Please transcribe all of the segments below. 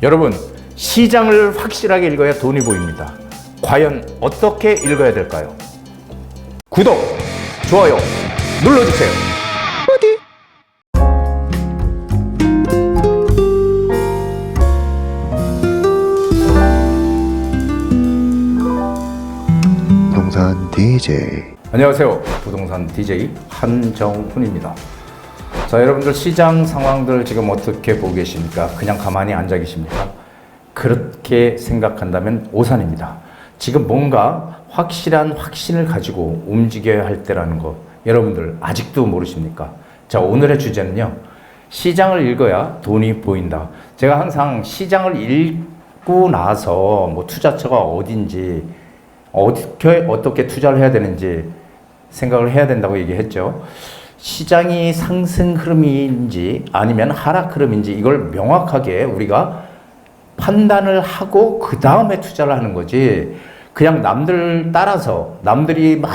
여러분, 시장을 확실하게 읽어야 돈이 보입니다. 과연 어떻게 읽어야 될까요? 구독, 좋아요 눌러주세요. 부동산 DJ. 안녕하세요. 부동산 DJ 한정훈입니다. 자, 여러분들 시장 상황들 지금 어떻게 보고 계십니까? 그냥 가만히 앉아 계십니까? 그렇게 생각한다면 오산입니다. 지금 뭔가 확실한 확신을 가지고 움직여야 할 때라는 거 여러분들 아직도 모르십니까? 자, 오늘의 주제는요, 시장을 읽어야 돈이 보인다. 제가 항상 시장을 읽고 나서 뭐 투자처가 어딘지 어떻게 투자를 해야 되는지 생각을 해야 된다고 얘기했죠. 시장이 상승 흐름인지 아니면 하락 흐름인지 이걸 명확하게 우리가 판단을 하고 그 다음에 투자를 하는 거지, 그냥 남들 따라서 남들이 막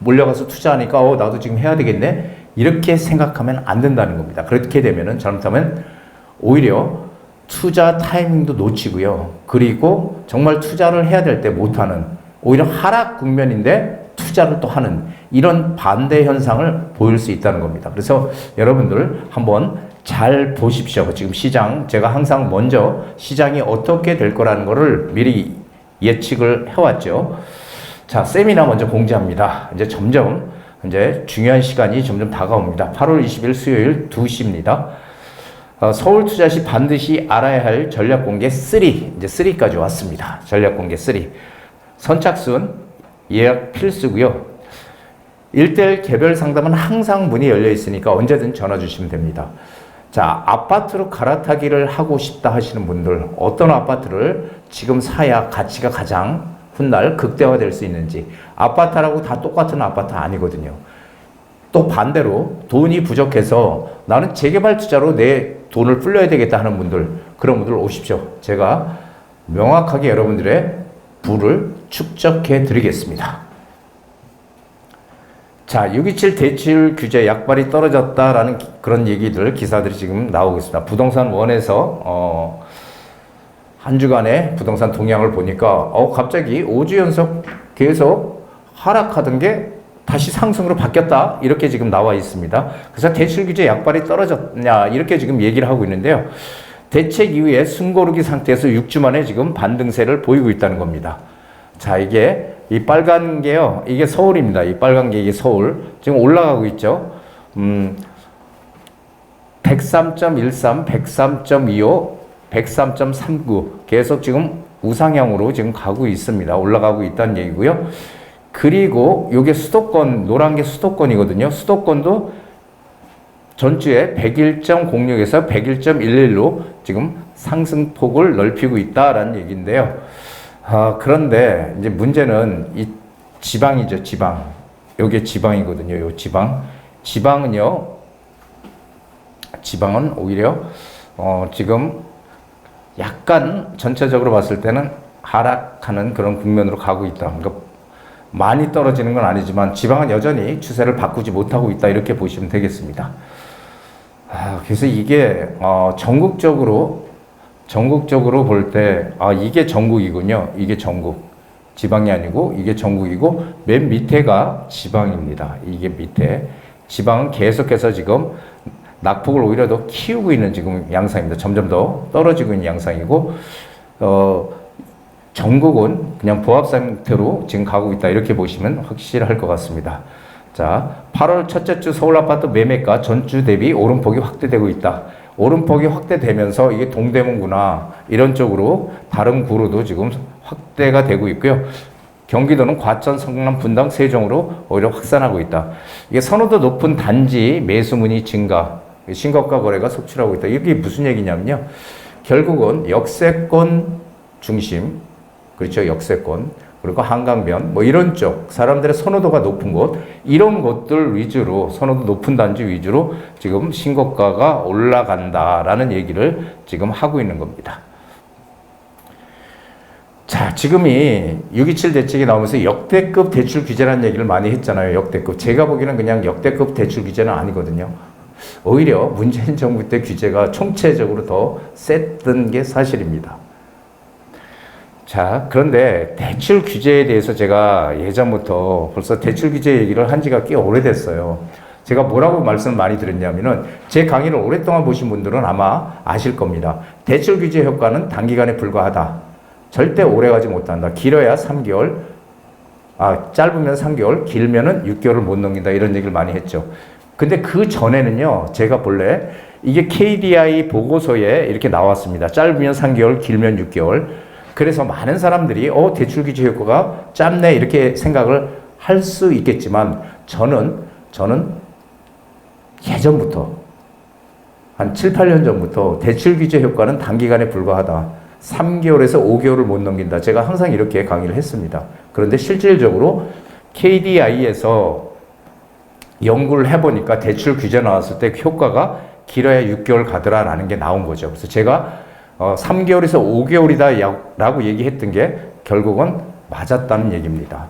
몰려가서 투자하니까 나도 지금 해야 되겠네 이렇게 생각하면 안 된다는 겁니다. 그렇게 되면은 잘못하면 오히려 투자 타이밍도 놓치고요. 그리고 정말 투자를 해야 될 때 못하는, 오히려 하락 국면인데 투자를 또 하는 이런 반대 현상을 보일 수 있다는 겁니다. 그래서 여러분들 한번 잘 보십시오. 지금 시장, 제가 항상 먼저 시장이 어떻게 될 거라는 거를 미리 예측을 해왔죠. 자, 세미나 먼저 공지합니다. 이제 점점 중요한 시간이 점점 다가옵니다. 8월 20일 수요일 2시입니다. 서울 투자 시 반드시 알아야 할 전략 공개 3, 이제 3까지 왔습니다. 전략 공개 3. 선착순 예약 필수고요. 1대1 개별 상담은 항상 문이 열려 있으니까 언제든 전화 주시면 됩니다. 자, 아파트로 갈아타기를 하고 싶다 하시는 분들, 어떤 아파트를 지금 사야 가치가 가장 훗날 극대화될 수 있는지. 아파트라고 다 똑같은 아파트 아니거든요. 또 반대로 돈이 부족해서 나는 재개발 투자로 내 돈을 불려야 되겠다 하는 분들, 그런 분들 오십시오. 제가 명확하게 여러분들의 부를 축적해 드리겠습니다. 자, 627 대출 규제 약발이 떨어졌다라는 그런 얘기들, 기사들이 지금 나오고 있습니다. 부동산 원에서 한 주간의 부동산 동향을 보니까 갑자기 5주 연속 계속 하락하던 게 다시 상승으로 바뀌었다 이렇게 지금 나와 있습니다. 그래서 대출 규제 약발이 떨어졌냐 이렇게 지금 얘기를 하고 있는데요. 대책 이후에 숨고르기 상태에서 6주 만에 지금 반등세를 보이고 있다는 겁니다. 자, 이게 이 빨간 게요, 이게 서울입니다. 이 빨간 게 이게 서울. 지금 올라가고 있죠. 103.13, 103.25, 103.39 계속 지금 우상향으로 지금 가고 있습니다. 올라가고 있다는 얘기고요. 그리고 요게 수도권, 노란 게 수도권이거든요. 수도권도 전주에 101.06에서 101.11로 지금 상승폭을 넓히고 있다라는 얘기인데요. 그런데 이제 문제는 이 지방이죠, 지방. 요게 지방이거든요, 요 지방. 지방은 오히려, 지금 약간 전체적으로 봤을 때는 하락하는 그런 국면으로 가고 있다. 그러니까 많이 떨어지는 건 아니지만 지방은 여전히 추세를 바꾸지 못하고 있다. 이렇게 보시면 되겠습니다. 그래서 이게, 전국적으로 볼 때, 이게 전국이군요. 이게 전국. 지방이 아니고, 이게 전국이고, 맨 밑에가 지방입니다. 이게 밑에. 지방은 계속해서 지금 낙폭을 오히려 더 키우고 있는 지금 양상입니다. 점점 더 떨어지고 있는 양상이고, 전국은 그냥 보합 상태로 지금 가고 있다. 이렇게 보시면 확실할 것 같습니다. 자, 8월 첫째 주 서울 아파트 매매가 전주 대비 오름폭이 확대되고 있다. 오름폭이 확대되면서 이게 동대문구나 이런 쪽으로 다른 구로도 지금 확대가 되고 있고요. 경기도는 과천, 성남, 분당, 세종으로 오히려 확산하고 있다. 이게 선호도 높은 단지 매수 문의 증가, 신고가 거래가 속출하고 있다. 이게 무슨 얘기냐면요, 결국은 역세권 중심, 그렇죠, 역세권, 그리고 한강변, 뭐 이런 쪽, 사람들의 선호도가 높은 곳, 이런 곳들 위주로, 선호도 높은 단지 위주로 지금 신고가가 올라간다라는 얘기를 지금 하고 있는 겁니다. 자, 지금이 627 대책이 나오면서 역대급 대출 규제라는 얘기를 많이 했잖아요. 역대급. 제가 보기에는 그냥 역대급 대출 규제는 아니거든요. 오히려 문재인 정부 때 규제가 총체적으로 더 셌던 게 사실입니다. 자, 그런데 대출 규제에 대해서 제가 예전부터 벌써 대출 규제 얘기를 한 지가 꽤 오래됐어요. 제가 뭐라고 말씀을 많이 드렸냐면은 제 강의를 오랫동안 보신 분들은 아마 아실 겁니다. 대출 규제 효과는 단기간에 불과하다. 절대 오래가지 못한다. 길어야 3개월, 짧으면 3개월, 길면은 6개월을 못 넘긴다. 이런 얘기를 많이 했죠. 근데 그 전에는요, 제가 본래 이게 KDI 보고서에 이렇게 나왔습니다. 짧으면 3개월, 길면 6개월. 그래서 많은 사람들이 대출 규제 효과가 짧네 이렇게 생각을 할 수 있겠지만 저는 예전부터 한 7, 8년 전부터 대출 규제 효과는 단기간에 불과하다. 3개월에서 5개월을 못 넘긴다. 제가 항상 이렇게 강의를 했습니다. 그런데 실질적으로 KDI에서 연구를 해보니까 대출 규제 나왔을 때 효과가 길어야 6개월 가더라라는 게 나온 거죠. 그래서 제가 3개월에서 5개월이다 라고 얘기했던 게 결국은 맞았다는 얘기입니다.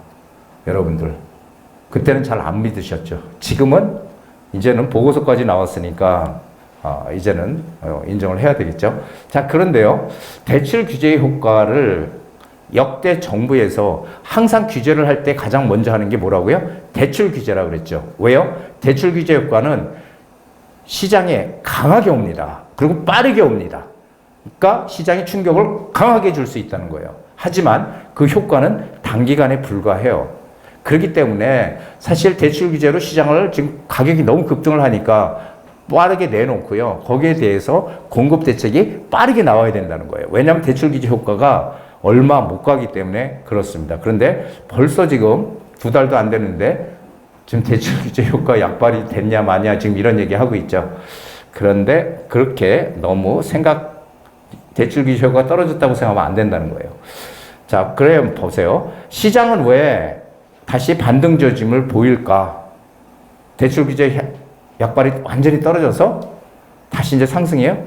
여러분들. 그때는 잘 안 믿으셨죠. 지금은 이제는 보고서까지 나왔으니까 이제는 인정을 해야 되겠죠. 자, 그런데요. 대출 규제의 효과를 역대 정부에서 항상 규제를 할 때 가장 먼저 하는 게 뭐라고요? 대출 규제라고 그랬죠. 왜요? 대출 규제 효과는 시장에 강하게 옵니다. 그리고 빠르게 옵니다. 그러니까 시장에 충격을 강하게 줄 수 있다는 거예요. 하지만 그 효과는 단기간에 불과해요. 그렇기 때문에 사실 대출 규제로 시장을 지금 가격이 너무 급등을 하니까 빠르게 내놓고요. 거기에 대해서 공급 대책이 빠르게 나와야 된다는 거예요. 왜냐하면 대출 규제 효과가 얼마 못 가기 때문에 그렇습니다. 그런데 벌써 지금 2달도 안 됐는데 지금 대출 규제 효과 약발이 됐냐 마냐 지금 이런 얘기 하고 있죠. 그런데 그렇게 너무 대출 규제 효과가 떨어졌다고 생각하면 안 된다는 거예요. 자, 그래 보세요. 시장은 왜 다시 반등 조짐을 보일까? 대출 규제 약발이 완전히 떨어져서 다시 이제 상승해요?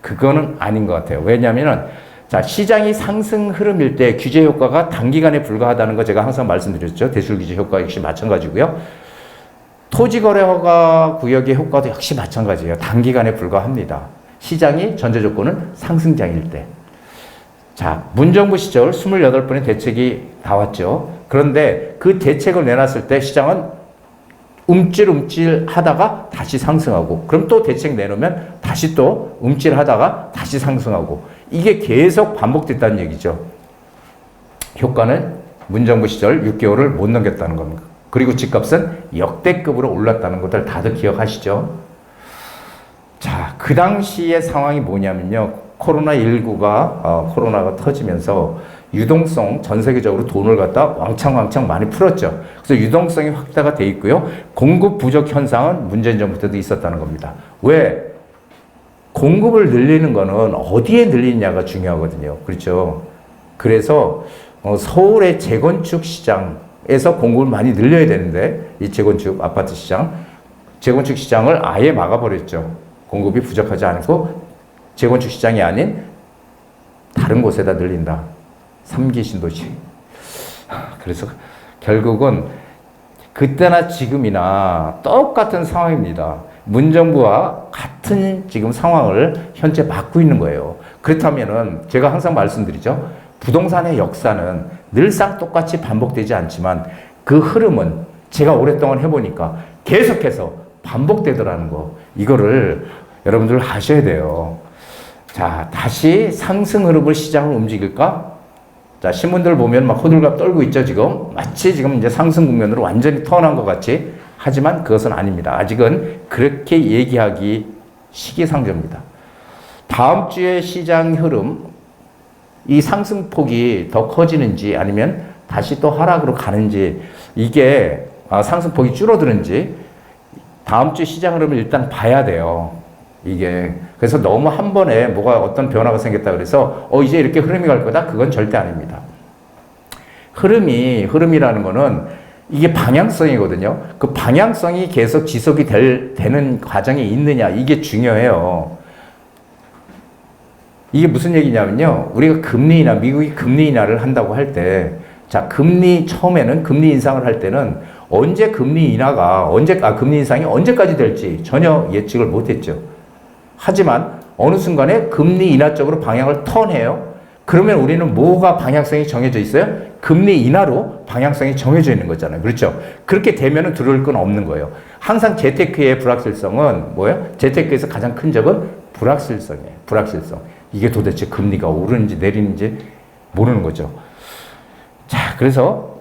그거는 아닌 것 같아요. 왜냐하면은 자, 시장이 상승 흐름일 때 규제 효과가 단기간에 불과하다는 거 제가 항상 말씀드렸죠. 대출 규제 효과 역시 마찬가지고요. 토지거래허가 구역의 효과도 역시 마찬가지예요. 단기간에 불과합니다. 시장이 전제 조건은 상승장일 때. 자, 문정부 시절 28번의 대책이 나왔죠. 그런데 그 대책을 내놨을 때 시장은 움찔움찔 하다가 다시 상승하고, 그럼 또 대책 내놓으면 다시 또 움찔 하다가 다시 상승하고, 이게 계속 반복됐다는 얘기죠. 효과는 문정부 시절 6개월을 못 넘겼다는 겁니다. 그리고 집값은 역대급으로 올랐다는 것들 다들 기억하시죠? 자, 그 당시의 상황이 뭐냐면요. 코로나가 터지면서 유동성 전 세계적으로 돈을 갖다 왕창 많이 풀었죠. 그래서 유동성이 확대가 돼 있고요. 공급 부족 현상은 문재인 정부 때도 있었다는 겁니다. 왜? 공급을 늘리는 거는 어디에 늘리냐가 중요하거든요. 그렇죠? 그래서 서울의 재건축 시장에서 공급을 많이 늘려야 되는데 이 재건축 아파트 시장, 재건축 시장을 아예 막아버렸죠. 공급이 부족하지 않고 재건축 시장이 아닌 다른 곳에다 늘린다. 3기 신도시. 그래서 결국은 그때나 지금이나 똑같은 상황입니다. 문정부와 같은 지금 상황을 현재 맞고 있는 거예요. 그렇다면은 제가 항상 말씀드리죠. 부동산의 역사는 늘상 똑같이 반복되지 않지만 그 흐름은 제가 오랫동안 해보니까 계속해서 반복되더라는 거. 이거를 여러분들 아셔야 돼요. 자, 다시 상승 흐름을 시장을 움직일까? 자, 신문들 보면 막 호들갑 떨고 있죠, 지금. 마치 지금 이제 상승 국면으로 완전히 턴한 것 같이. 하지만 그것은 아닙니다. 아직은 그렇게 얘기하기 시기상조입니다. 다음 주에 시장 흐름, 이 상승폭이 더 커지는지 아니면 다시 또 하락으로 가는지, 이게 상승폭이 줄어드는지 다음 주 시장 흐름을 일단 봐야 돼요. 이게. 그래서 너무 한 번에 뭐가 어떤 변화가 생겼다 그래서 이제 이렇게 흐름이 갈 거다? 그건 절대 아닙니다. 흐름이라는 거는 이게 방향성이거든요. 그 방향성이 계속 지속이 되는 과정에 있느냐, 이게 중요해요. 이게 무슨 얘기냐면요. 우리가 금리 인하, 미국이 금리 인하를 한다고 할 때, 자, 처음에는 금리 인상을 할 때는 언제 금리 인하가 금리 인상이 언제까지 될지 전혀 예측을 못했죠. 하지만 어느 순간에 금리 인하 쪽으로 방향을 턴해요. 그러면 우리는 뭐가 방향성이 정해져 있어요? 금리 인하로 방향성이 정해져 있는 거잖아요. 그렇죠? 그렇게 되면은 두려울 건 없는 거예요. 항상 재테크의 불확실성은 뭐예요? 재테크에서 가장 큰 적은 불확실성이에요. 불확실성. 이게 도대체 금리가 오르는지 내리는지 모르는 거죠. 자, 그래서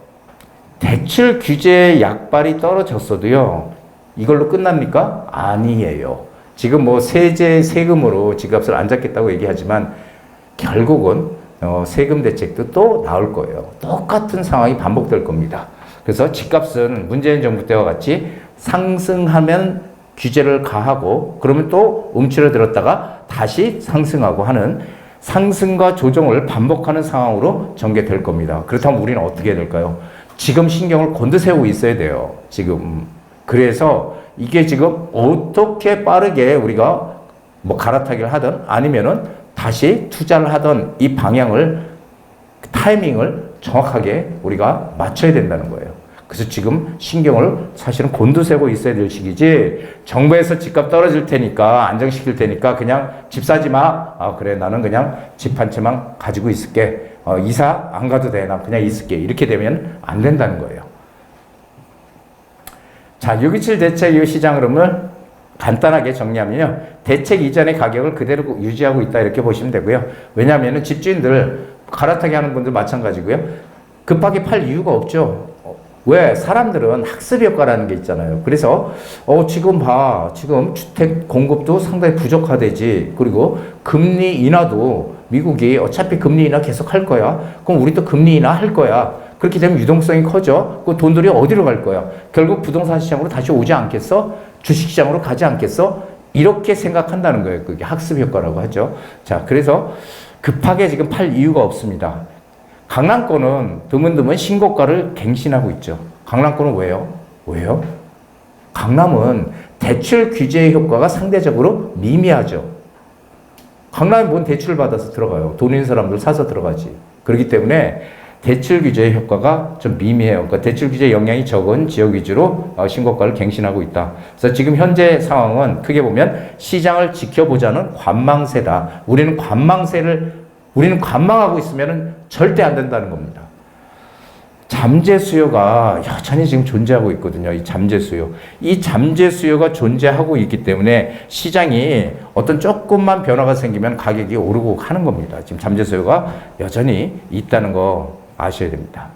대출 규제 약발이 떨어졌어도요, 이걸로 끝납니까? 아니에요. 지금 뭐 세금으로 집값을 안 잡겠다고 얘기하지만 결국은 세금 대책도 또 나올 거예요. 똑같은 상황이 반복될 겁니다. 그래서 집값은 문재인 정부 때와 같이 상승하면 규제를 가하고 그러면 또 움츠러들었다가 다시 상승하고 하는 상승과 조정을 반복하는 상황으로 전개될 겁니다. 그렇다면 우리는 어떻게 해야 될까요? 지금 신경을 곤두세우고 있어야 돼요. 지금. 그래서 이게 지금 어떻게 빠르게 우리가 뭐 갈아타기를 하든 아니면은 다시 투자를 하던 이 방향을, 타이밍을 정확하게 우리가 맞춰야 된다는 거예요. 그래서 지금 신경을 사실은 곤두세우고 있어야 될 시기지, 정부에서 집값 떨어질 테니까, 안정시킬 테니까 그냥 집 사지 마. 아, 그래. 나는 그냥 집 한 채만 가지고 있을게. 이사 안 가도 돼. 난 그냥 있을게. 이렇게 되면 안 된다는 거예요. 자, 6.27 대책 이후 시장 흐름을 간단하게 정리하면요. 대책 이전의 가격을 그대로 유지하고 있다 이렇게 보시면 되고요. 왜냐하면 집주인들 갈아타기 하는 분들 마찬가지고요. 급하게 팔 이유가 없죠. 왜? 사람들은 학습 효과라는 게 있잖아요. 그래서 지금 봐. 지금 주택 공급도 상당히 부족하대지. 그리고 금리 인하도 미국이 어차피 금리 인하 계속 할 거야. 그럼 우리도 금리 인하 할 거야. 그렇게 되면 유동성이 커져. 그 돈들이 어디로 갈 거야? 결국 부동산 시장으로 다시 오지 않겠어? 주식시장으로 가지 않겠어? 이렇게 생각한다는 거예요. 그게 학습 효과라고 하죠. 자, 그래서 급하게 지금 팔 이유가 없습니다. 강남권은 드문드문 신고가를 갱신하고 있죠. 강남권은 왜요? 왜요? 강남은 대출 규제 효과가 상대적으로 미미하죠. 강남에 뭔 대출을 받아서 들어가요. 돈 있는 사람들 사서 들어가지. 그렇기 때문에 대출 규제 효과가 좀 미미해요. 그러니까 대출 규제 영향이 적은 지역 위주로 신고가를 갱신하고 있다. 그래서 지금 현재 상황은 크게 보면 시장을 지켜보자는 관망세다. 우리는 관망하고 있으면 절대 안 된다는 겁니다. 잠재 수요가 여전히 지금 존재하고 있거든요. 이 잠재 수요. 이 잠재 수요가 존재하고 있기 때문에 시장이 어떤 조금만 변화가 생기면 가격이 오르고 하는 겁니다. 지금 잠재 수요가 여전히 있다는 거 아셔야 됩니다.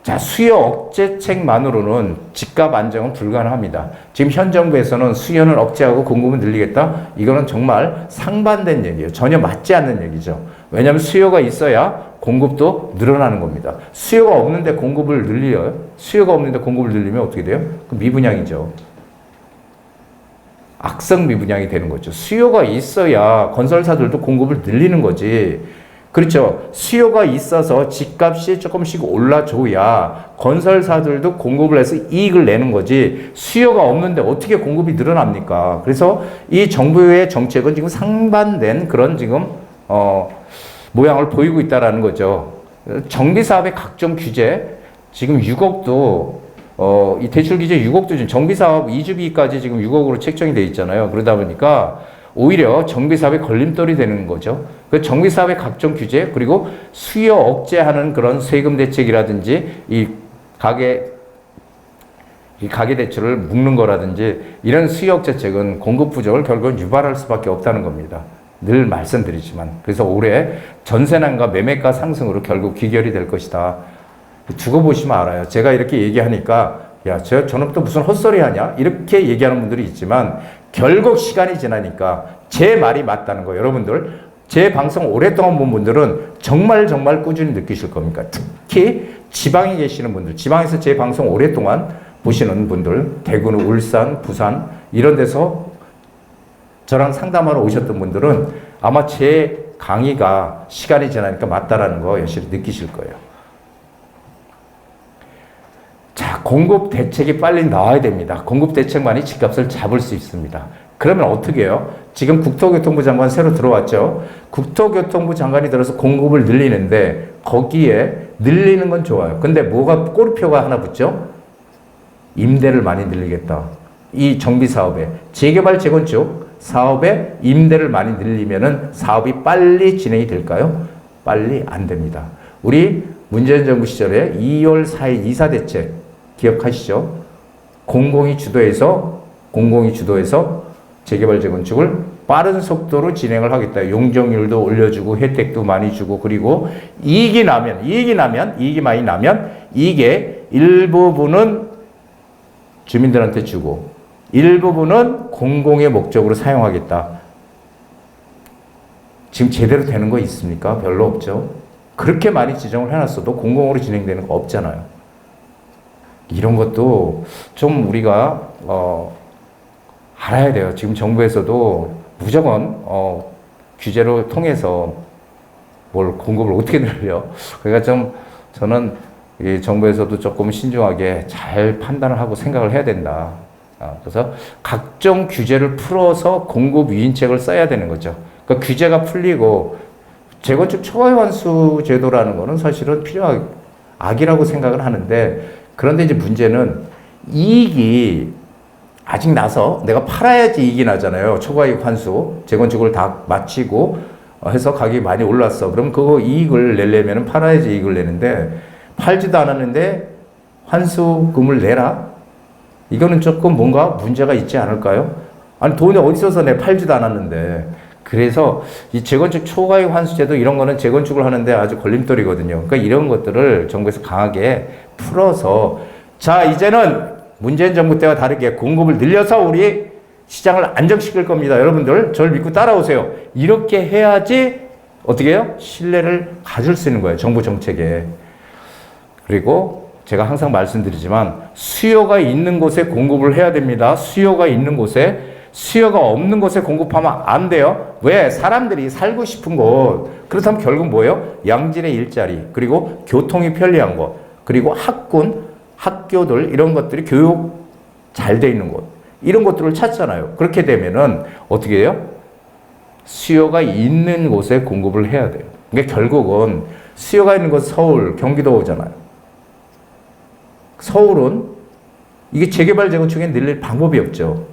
자, 수요 억제책만으로는 집값 안정은 불가능합니다. 지금 현 정부에서는 수요는 억제하고 공급은 늘리겠다? 이거는 정말 상반된 얘기예요. 전혀 맞지 않는 얘기죠. 왜냐하면 수요가 있어야 공급도 늘어나는 겁니다. 수요가 없는데 공급을 늘려요? 수요가 없는데 공급을 늘리면 어떻게 돼요? 그 미분양이죠. 악성 미분양이 되는 거죠. 수요가 있어야 건설사들도 공급을 늘리는 거지. 그렇죠. 수요가 있어서 집값이 조금씩 올라줘야 건설사들도 공급을 해서 이익을 내는 거지, 수요가 없는데 어떻게 공급이 늘어납니까? 그래서 이 정부의 정책은 지금 상반된 그런 지금 모양을 보이고 있다라는 거죠. 정비사업의 각종 규제, 지금 6억도 이 대출 규제 6억도 지금 정비사업 2주기까지 지금 6억으로 책정이 돼 있잖아요. 그러다 보니까 오히려 정비사업에 걸림돌이 되는 거죠. 그 정비사업의 각종 규제, 그리고 수요 억제하는 그런 세금 대책이라든지 이 가계 대출을 묶는 거라든지 이런 수요 억제책은 공급 부족을 결국은 유발할 수밖에 없다는 겁니다. 늘 말씀드리지만. 그래서 올해 전세난과 매매가 상승으로 결국 귀결이 될 것이다. 두고 보시면 알아요. 제가 이렇게 얘기하니까 저는 또 무슨 헛소리 하냐? 이렇게 얘기하는 분들이 있지만 결국 시간이 지나니까 제 말이 맞다는 거예요. 여러분들, 제 방송 오랫동안 본 분들은 정말 꾸준히 느끼실 겁니다. 특히 지방에 계시는 분들, 지방에서 제 방송 오랫동안 보시는 분들, 대구, 울산, 부산 이런 데서 저랑 상담하러 오셨던 분들은 아마 제 강의가 시간이 지나니까 맞다라는 거 여실히 느끼실 거예요. 자, 공급 대책이 빨리 나와야 됩니다. 공급 대책만이 집값을 잡을 수 있습니다. 그러면 어떻게 해요? 지금 국토교통부 장관 새로 들어왔죠. 국토교통부 장관이 들어서 공급을 늘리는데 거기에 늘리는 건 좋아요. 근데 뭐가 꼬리표가 하나 붙죠? 임대를 많이 늘리겠다. 이 정비 사업에 재개발 재건축 사업에 임대를 많이 늘리면은 사업이 빨리 진행이 될까요? 빨리 안 됩니다. 우리 문재인 정부 시절에 2월 4일 이사대책 기억하시죠? 공공이 주도해서 재개발 재건축을 빠른 속도로 진행을 하겠다. 용적률도 올려주고 혜택도 많이 주고 그리고 이익이 많이 나면 이게 일부분은 주민들한테 주고 일부분은 공공의 목적으로 사용하겠다. 지금 제대로 되는 거 있습니까? 별로 없죠. 그렇게 많이 지정을 해놨어도 공공으로 진행되는 거 없잖아요. 이런 것도 좀 우리가 알아야 돼요. 지금 정부에서도 무조건 규제를 통해서 뭘 공급을 어떻게 늘려? 그러니까 좀 저는 이 정부에서도 조금 신중하게 잘 판단을 하고 생각을 해야 된다. 그래서 각종 규제를 풀어서 공급 유인책을 써야 되는 거죠. 그러니까 규제가 풀리고 재건축 초과의 환수 제도라는 거는 사실은 악이라고 생각을 하는데 그런데 이제 문제는 이익이 아직 나서 내가 팔아야지 이익이 나잖아요. 초과이익 환수 재건축을 다 마치고 해서 가격이 많이 올랐어. 그럼 그거 이익을 내려면 팔아야지 이익을 내는데 팔지도 않았는데 환수금을 내라? 이거는 조금 뭔가 문제가 있지 않을까요? 아니 돈이 어디서 내 팔지도 않았는데. 그래서 이 재건축 초과이익 환수제도 이런 거는 재건축을 하는데 아주 걸림돌이거든요. 그러니까 이런 것들을 정부에서 강하게 풀어서 자 이제는 문재인 정부 때와 다르게 공급을 늘려서 우리 시장을 안정시킬 겁니다. 여러분들 저를 믿고 따라오세요. 이렇게 해야지 어떻게 해요? 신뢰를 가질 수 있는 거예요. 정부 정책에. 그리고 제가 항상 말씀드리지만 수요가 있는 곳에 공급을 해야 됩니다. 수요가 있는 곳에 수요가 없는 곳에 공급하면 안 돼요. 왜? 사람들이 살고 싶은 곳. 그렇다면 결국 뭐예요? 양질의 일자리 그리고 교통이 편리한 곳 그리고 학교들 이런 것들이 교육 잘 돼 있는 곳 이런 것들을 찾잖아요. 그렇게 되면은 어떻게 해요? 수요가 있는 곳에 공급을 해야 돼요. 그러니까 결국은 수요가 있는 곳 서울, 경기도잖아요. 서울은 이게 재개발 재건축에 늘릴 방법이 없죠.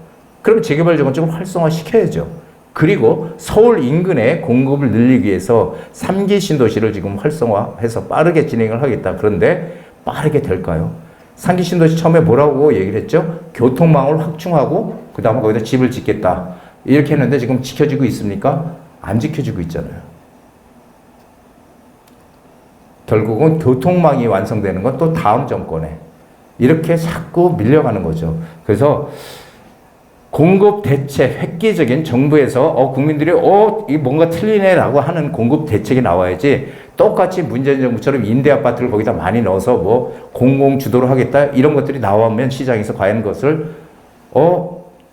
그럼 재개발 재건축을 활성화시켜야죠. 그리고 서울 인근에 공급을 늘리기 위해서 3기 신도시를 지금 활성화해서 빠르게 진행을 하겠다. 그런데 빠르게 될까요? 3기 신도시 처음에 뭐라고 얘기를 했죠? 교통망을 확충하고 그 다음에 거기다 집을 짓겠다. 이렇게 했는데 지금 지켜지고 있습니까? 안 지켜지고 있잖아요. 결국은 교통망이 완성되는 건 또 다음 정권에 이렇게 자꾸 밀려가는 거죠. 그래서 공급 대책, 획기적인 정부에서 국민들이 이 뭔가 틀리네라고 하는 공급 대책이 나와야지 똑같이 문재인 정부처럼 임대 아파트를 거기다 많이 넣어서 뭐 공공 주도로 하겠다 이런 것들이 나오면 시장에서 과연 그것을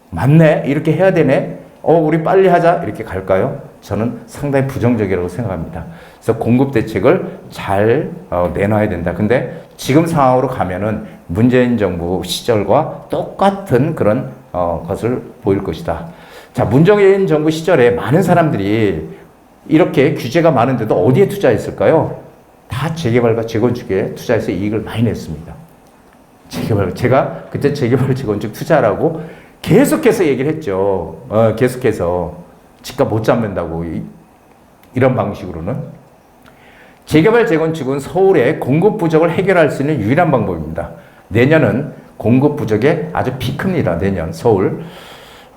맞네 이렇게 해야 되네 우리 빨리 하자 이렇게 갈까요? 저는 상당히 부정적이라고 생각합니다. 그래서 공급 대책을 잘 내놔야 된다. 근데 지금 상황으로 가면은 문재인 정부 시절과 똑같은 그런 것을 보일 것이다. 자, 문재인 정부 시절에 많은 사람들이 이렇게 규제가 많은데도 어디에 투자했을까요? 다 재개발과 재건축에 투자해서 이익을 많이 냈습니다. 제가 그때 재개발 재건축 투자라고 계속해서 얘기를 했죠. 계속해서 집값 못 잡는다고 이런 방식으로는. 재개발 재건축은 서울의 공급 부족을 해결할 수 있는 유일한 방법입니다. 내년은 공급 부족에 아주 피크입니다. 내년 서울.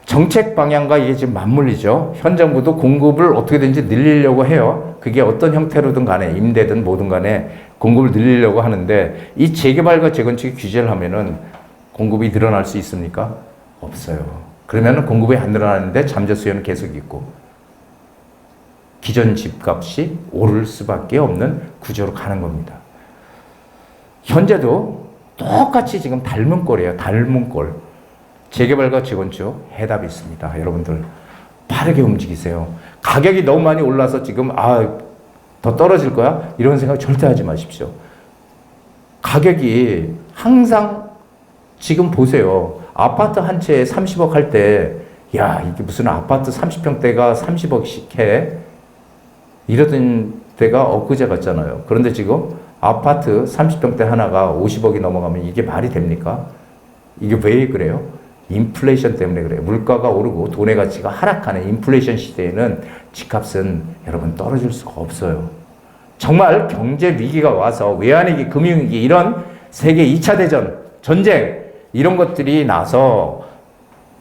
정책 방향과 이게 지금 맞물리죠. 현 정부도 공급을 어떻게든지 늘리려고 해요. 그게 어떤 형태로든 간에 임대든 뭐든 간에 공급을 늘리려고 하는데 이 재개발과 재건축이 규제를 하면은 공급이 늘어날 수 있습니까? 없어요. 그러면은 공급이 안 늘어나는데 잠재 수요는 계속 있고 기존 집값이 오를 수밖에 없는 구조로 가는 겁니다. 현재도 똑같이 지금 닮은 꼴이에요. 닮은 꼴. 재개발과 재건축 해답이 있습니다. 여러분들 빠르게 움직이세요. 가격이 너무 많이 올라서 지금 더 떨어질 거야? 이런 생각 절대 하지 마십시오. 가격이 항상 지금 보세요. 아파트 한 채에 30억 할 때 이게 무슨 아파트 30평대가 30억씩 해? 이러던 때가 엊그제 같잖아요. 그런데 지금 아파트 30평대 하나가 50억이 넘어가면 이게 말이 됩니까? 이게 왜 그래요? 인플레이션 때문에 그래요. 물가가 오르고 돈의 가치가 하락하는 인플레이션 시대에는 집값은 여러분 떨어질 수가 없어요. 정말 경제 위기가 와서 외환위기, 금융위기 이런 세계 2차 대전, 전쟁 이런 것들이 나서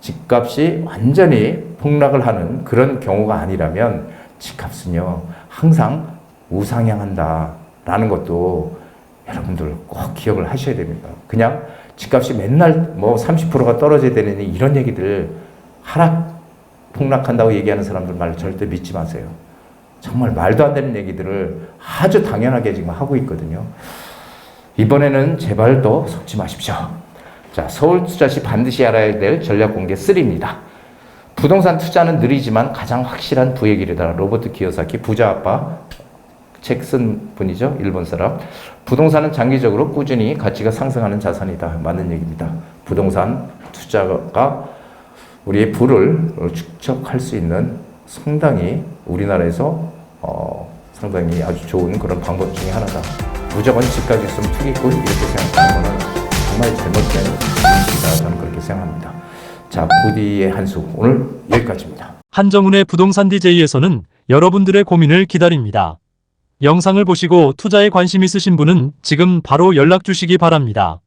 집값이 완전히 폭락을 하는 그런 경우가 아니라면 집값은요 항상 우상향한다라는 것도 여러분들 꼭 기억을 하셔야 됩니다. 그냥 집값이 맨날 뭐 30%가 떨어져야 되는 이런 얘기들 하락 폭락한다고 얘기하는 사람들 말 절대 믿지 마세요. 정말 말도 안 되는 얘기들을 아주 당연하게 지금 하고 있거든요. 이번에는 제발 또 속지 마십시오. 자, 서울투자시 반드시 알아야 될 전략공개 3입니다. 부동산 투자는 느리지만 가장 확실한 부의 길이다. 로버트 키요사키 부자 아빠 책 쓴 분이죠. 일본 사람. 부동산은 장기적으로 꾸준히 가치가 상승하는 자산이다. 맞는 얘기입니다. 부동산 투자가 우리의 부를 축적할 수 있는 상당히 우리나라에서 상당히 아주 좋은 그런 방법 중에 하나다. 무조건 집까지 있으면 투기꾼 이렇게 생각하는 것은 정말 잘못된 인식이다. 저는 그렇게 생각합니다. 자, 부디의 한수 오늘 여기까지입니다. 한정훈의 부동산 DJ에서는 여러분들의 고민을 기다립니다. 영상을 보시고 투자에 관심 있으신 분은 지금 바로 연락 주시기 바랍니다.